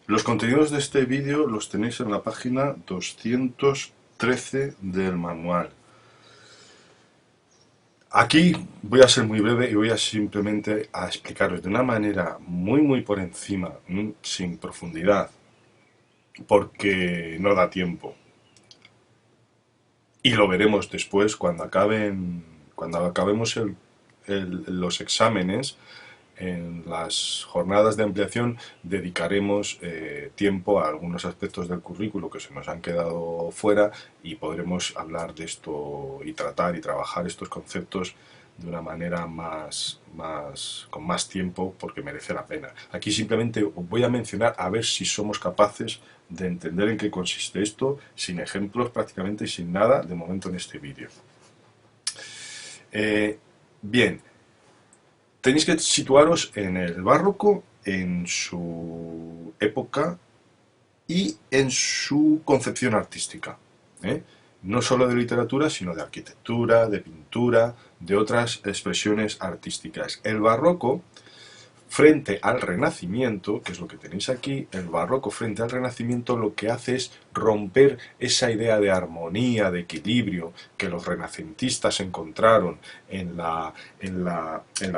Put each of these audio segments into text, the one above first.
Los contenidos de este vídeo los tenéis en la página 213 del manual. Aquí voy a ser muy breve y voy a simplemente a explicaros de una manera muy por encima, sin profundidad, porque no da tiempo. Y lo veremos después cuando acabemos los exámenes. En las jornadas de ampliación dedicaremos tiempo a algunos aspectos del currículo que se nos han quedado fuera y podremos hablar de esto y tratar y trabajar estos conceptos de una manera con más tiempo, porque merece la pena. Aquí simplemente os voy a mencionar a ver si somos capaces de entender en qué consiste esto, sin ejemplos prácticamente y sin nada de momento en este vídeo. Bien, tenéis que situaros en el barroco, en su época y en su concepción artística, ¿eh? No solo de literatura, sino de arquitectura, de pintura, de otras expresiones artísticas. El barroco frente al Renacimiento, que es lo que tenéis aquí, el barroco frente al Renacimiento lo que hace es romper esa idea de armonía, de equilibrio que los renacentistas encontraron en la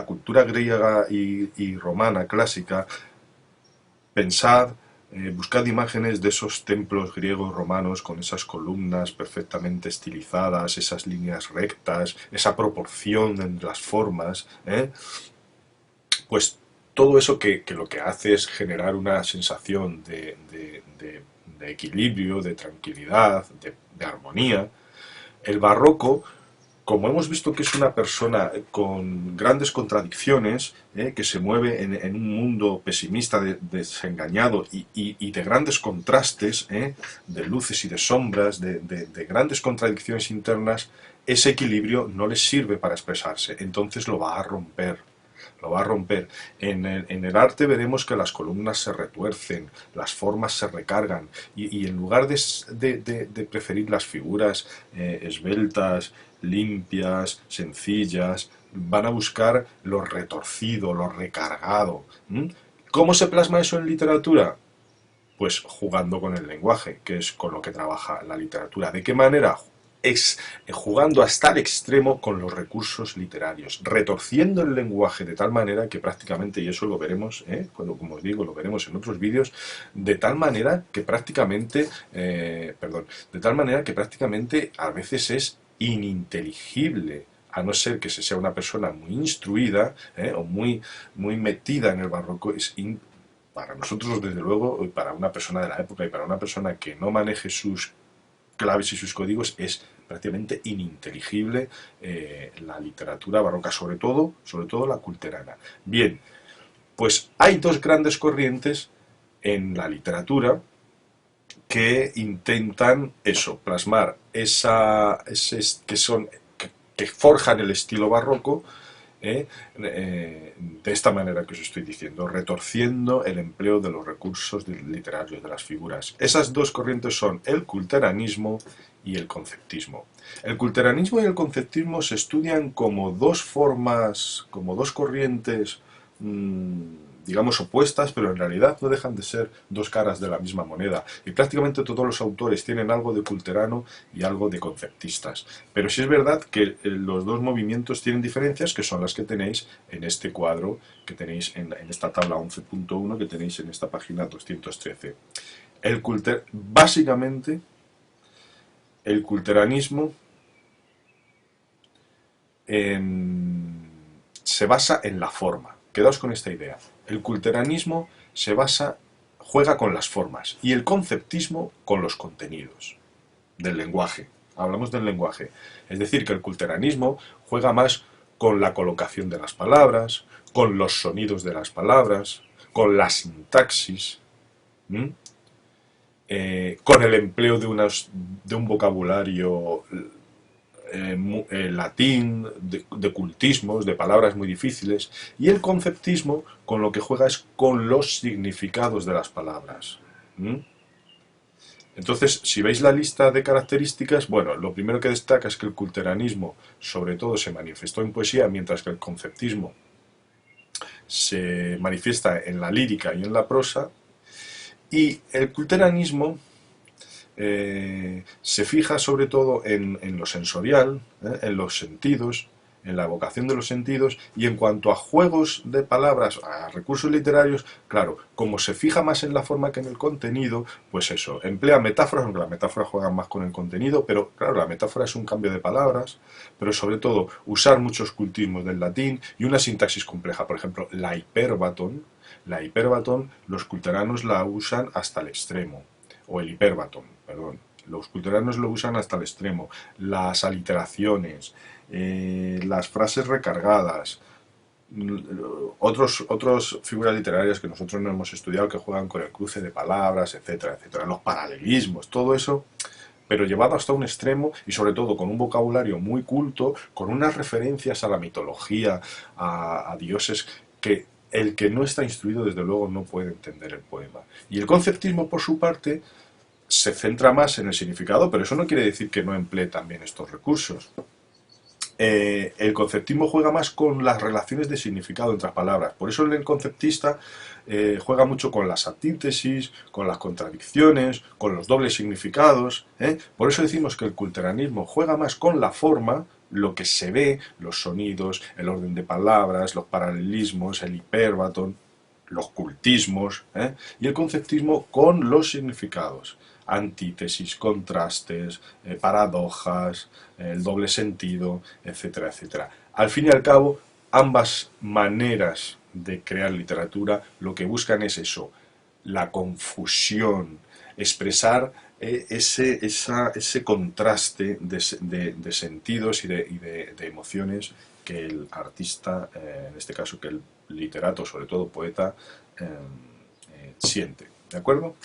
cultura griega y romana clásica. Pensad, buscad imágenes de esos templos griegos romanos con esas columnas perfectamente estilizadas, esas líneas rectas, esa proporción en las formas, pues todo eso que lo que hace es generar una sensación de equilibrio, de tranquilidad, de armonía. El barroco, como hemos visto que es una persona con grandes contradicciones, que se mueve en un mundo pesimista, desengañado y de grandes contrastes, de luces y de sombras, de grandes contradicciones internas, ese equilibrio no les sirve para expresarse, entonces lo va a romper. Lo va a romper. En el arte veremos que las columnas se retuercen, las formas se recargan y en lugar de preferir las figuras esbeltas, limpias, sencillas, van a buscar lo retorcido, lo recargado. ¿Cómo se plasma eso en literatura? Pues jugando con el lenguaje, que es con lo que trabaja la literatura. ¿De qué manera? Es jugando hasta el extremo con los recursos literarios, retorciendo el lenguaje de tal manera que prácticamente, y eso lo veremos, como os digo, lo veremos en otros vídeos, de tal manera que prácticamente, de tal manera que prácticamente a veces es ininteligible, a no ser que se sea una persona muy instruida o muy metida en el barroco, para nosotros, desde luego, para una persona de la época y para una persona que no maneje sus claves y sus códigos, es prácticamente ininteligible la literatura barroca, sobre todo la culterana. Bien, pues hay dos grandes corrientes en la literatura que intentan eso, plasmar que forjan el estilo barroco, de esta manera que os estoy diciendo, retorciendo el empleo de los recursos literarios, de las figuras. Esas dos corrientes son el culteranismo y el conceptismo. El culteranismo y el conceptismo se estudian como dos formas, como dos corrientes, digamos, opuestas, pero en realidad no dejan de ser dos caras de la misma moneda. Y prácticamente todos los autores tienen algo de culterano y algo de conceptistas. Pero sí es verdad que los dos movimientos tienen diferencias, que son las que tenéis en este cuadro, que tenéis en esta tabla 11.1, que tenéis en esta página 213. Básicamente, el culteranismo se basa en la forma. Quedaos con esta idea. El culteranismo juega con las formas y el conceptismo con los contenidos del lenguaje. Hablamos del lenguaje. Es decir, que el culteranismo juega más con la colocación de las palabras, con los sonidos de las palabras, con la sintaxis, con el empleo de un vocabulario latín, de cultismos, de palabras muy difíciles, y el conceptismo con lo que juega es con los significados de las palabras. Entonces, si veis la lista de características, bueno, lo primero que destaca es que el culteranismo sobre todo se manifestó en poesía, mientras que el conceptismo se manifiesta en la lírica y en la prosa, Y el culteranismo se fija sobre todo en lo sensorial, en los sentidos, en la evocación de los sentidos, y en cuanto a juegos de palabras, a recursos literarios, claro, como se fija más en la forma que en el contenido, pues eso, emplea metáforas, aunque las metáforas juegan más con el contenido, pero claro, la metáfora es un cambio de palabras, pero sobre todo usar muchos cultismos del latín y una sintaxis compleja, por ejemplo, la hiperbatón, los culteranos la usan hasta el extremo, o el hiperbatón, perdón. Los culteranos lo usan hasta el extremo. Las aliteraciones, las frases recargadas, otros figuras literarias que nosotros no hemos estudiado que juegan con el cruce de palabras, etcétera, etcétera, los paralelismos, todo eso, pero llevado hasta un extremo y sobre todo con un vocabulario muy culto, con unas referencias a la mitología, a dioses que el que no está instruido desde luego no puede entender el poema. Y el conceptismo, por su parte, se centra más en el significado, pero eso no quiere decir que no emplee también estos recursos. El conceptismo juega más con las relaciones de significado entre las palabras. Por eso el conceptista juega mucho con las antítesis, con las contradicciones, con los dobles significados. Por eso decimos que el culteranismo juega más con la forma, lo que se ve, los sonidos, el orden de palabras, los paralelismos, el hiperbatón, los cultismos, y el conceptismo con los significados, antítesis, contrastes, paradojas, el doble sentido, etcétera, etcétera. Al fin y al cabo, ambas maneras de crear literatura lo que buscan es eso, la confusión, expresar ese contraste de sentidos y de emociones que el artista, en este caso que el literato, sobre todo poeta, siente. ¿De acuerdo?